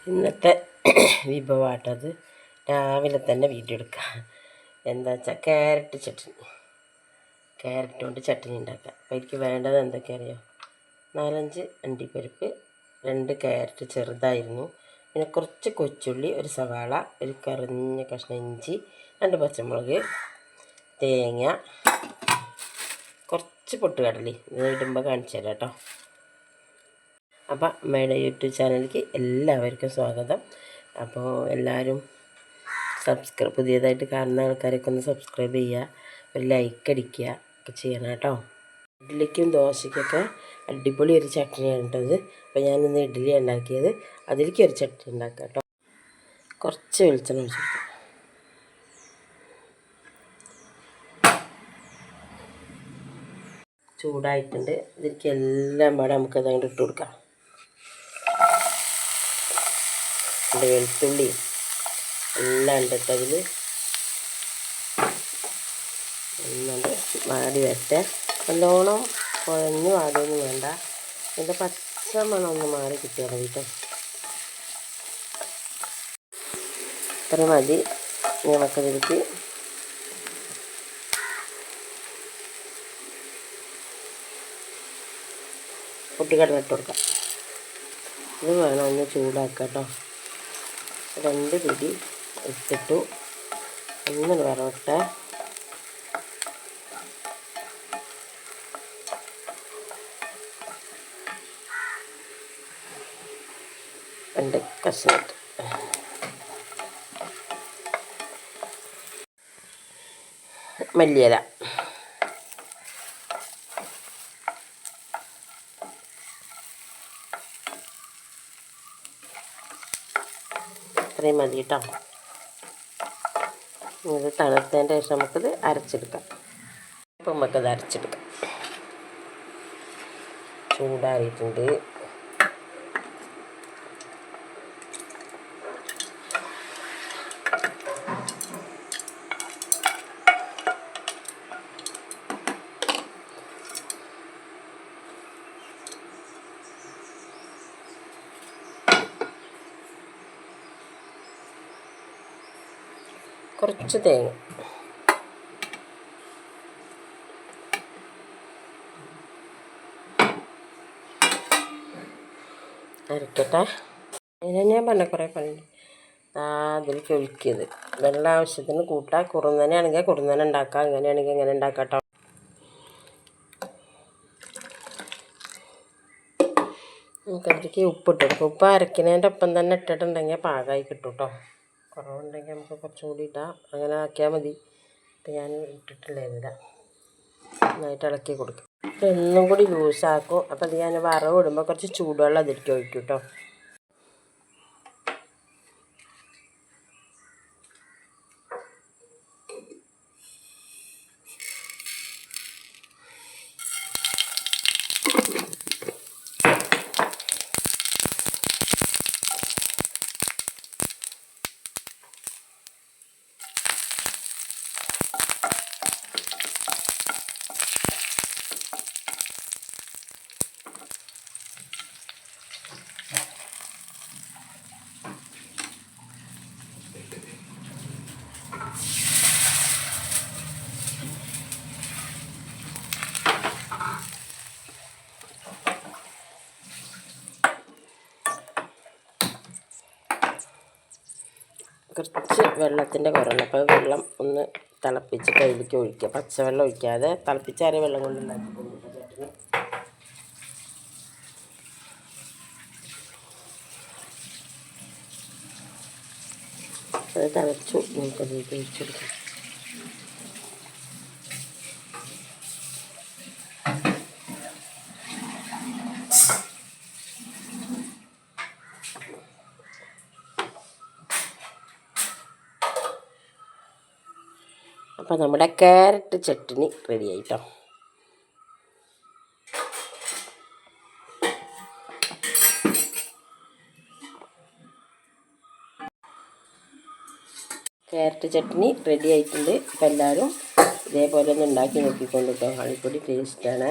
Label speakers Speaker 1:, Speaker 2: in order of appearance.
Speaker 1: ഇന്നത്തെ വിഭവമാട്ടത് രാവിലെ തന്നെ വീഡിയോ എടുക്കാം. എന്താ വെച്ചാൽ ക്യാരറ്റ് കൊണ്ട് ചട്നി ഉണ്ടാക്കാം. അപ്പോൾ എനിക്ക് വേണ്ടത് എന്തൊക്കെയറിയോ? 4-5 അണ്ടിപ്പരിപ്പ്, 2 ക്യാരറ്റ് ചെറുതായിരുന്നു, പിന്നെ കുറച്ച് കൊച്ചുള്ളി, ഒരു സവാള, ഒരു കറിഞ്ഞ കഷ്ണം ഇഞ്ചി, 2 പച്ചമുളക്, തേങ്ങ, കുറച്ച് പൊട്ടുകടലി. ഇത് ഇടുമ്പോൾ കാണിച്ചു തരാം കേട്ടോ. അപ്പോൾ അമ്മയുടെ യൂട്യൂബ് ചാനലിലേക്ക് എല്ലാവർക്കും സ്വാഗതം. അപ്പോൾ എല്ലാവരും പുതിയതായിട്ട് കാണുന്ന ആൾക്കാരൊക്കെ ഒന്ന് സബ്സ്ക്രൈബ് ചെയ്യുക, ഒരു ലൈക്ക് അടിക്കുക ഒക്കെ ചെയ്യണം കേട്ടോ. ഇഡ്ഡലിക്കും ദോശയ്ക്കൊക്കെ അടിപൊളി ഒരു ചട്നിയാണ് ഇട്ടത്. അപ്പോൾ ഞാനിന്ന് ഇഡ്ഡലി ഉണ്ടാക്കിയത്, അതിലേക്ക് ഒരു ചട്നി ഉണ്ടാക്കാം കേട്ടോ. കുറച്ച് വെളിച്ചെണ്ണ ഒഴിച്ചെടുക്കാം. ചൂടായിട്ടുണ്ട്. ഇതിലേക്ക് എല്ലാം പാടെ നമുക്കത് അങ്ങോട്ട് ഇട്ട് കൊടുക്കാം. വെളുത്തുള്ളി എല്ലാം ഉണ്ടിട്ട് അതിൽ ഒന്നുണ്ട് വാടി വരട്ടെ. നല്ലോണം കുഴഞ്ഞ് വാടിയൊന്നും വേണ്ട, അതിൻ്റെ പച്ച മണം ഒന്ന് മാറി കിട്ടിയാൽ മതി കേട്ടോ. ഇത്ര മതി. നമുക്കതിലേക്ക് പൊട്ടുകടല ഇട്ട് കൊടുക്കാം. ഇത് വേണം ഒന്ന് ചൂടാക്കാം കേട്ടോ. 2 പിടി ഇട്ടിട്ടു ഒന്ന് വരവട്ടെ. രണ്ട് കഷ്ണിട്ട് മല്ലിയില, ഇത്രയും മതി കേട്ടോ. ഇത് തണുത്തതിൻ്റെ ശേഷം നമുക്കിത് അരച്ചെടുക്കാം. ഇപ്പം നമുക്കത് അരച്ചെടുക്കാം. ചൂടാറിയിട്ടുണ്ട്. കുറച്ച് തേങ്ങ, അരക്കട്ടെ. അതിനെ ഞാൻ പറഞ്ഞ കുറേ പണി അതിലേക്ക് ഒഴിക്കിയത്. വെള്ളം ആവശ്യത്തിന് കൂട്ടാം. കുറുന്നനെയാണെങ്കിൽ കുറുന്നനെ ഉണ്ടാക്കാം, ഇങ്ങനെയാണെങ്കിൽ ഇങ്ങനെ ഉണ്ടാക്കാം കേട്ടോ. നമുക്കതിലേക്ക് ഉപ്പിട്ട് കൊടുക്കും. ഉപ്പ് അരക്കുന്നതിൻ്റെ ഒപ്പം തന്നെ ഇട്ടിട്ടുണ്ടെങ്കിൽ പാകമായി കിട്ടും കേട്ടോ. കുറവുണ്ടെങ്കിൽ നമുക്ക് കുറച്ചും കൂടി ഇടാം. അങ്ങനെ ആക്കിയാൽ മതി. ഇപ്പം ഞാൻ ഇട്ടിട്ടില്ലായിരുന്നില്ല. നന്നായിട്ട് ഇളക്കി കൊടുക്കും. അപ്പം ഒന്നും കൂടി ലൂസാക്കും. അപ്പം അത് ഞാൻ വറവ് ഇടുമ്പോൾ കുറച്ച് ചൂടുവെള്ളം അതിലേക്ക് ഒഴിക്കും കേട്ടോ. കുറച്ച് വെള്ളത്തിൻ്റെ കുറവുണ്ട്. അപ്പോൾ വെള്ളം ഒന്ന് തിളപ്പിച്ച് കയ്യിലേക്ക് ഒഴിക്കുക. പച്ചവെള്ളം ഒഴിക്കാതെ തിളപ്പിച്ചാറിയ വെള്ളം കൊണ്ട് ഉണ്ടാക്കിക്കൊണ്ടിരിക്കുക ചട്നി. അത് തിളച്ചു. നമുക്കതിലേക്ക് ഒഴിച്ചെടുക്കാം. അപ്പോൾ നമ്മുടെ ക്യാരറ്റ് ചട്നി റെഡി ആയിട്ടോ. ക്യാരറ്റ് ചട്നി റെഡി ആയിട്ടുണ്ട്. അപ്പോൾ എല്ലാവരും ഇതേപോലെ ഒന്ന് ഉണ്ടാക്കി നോക്കിക്കൊണ്ടിട്ടോ. അടിപൊളി ടേസ്റ്റാണ്.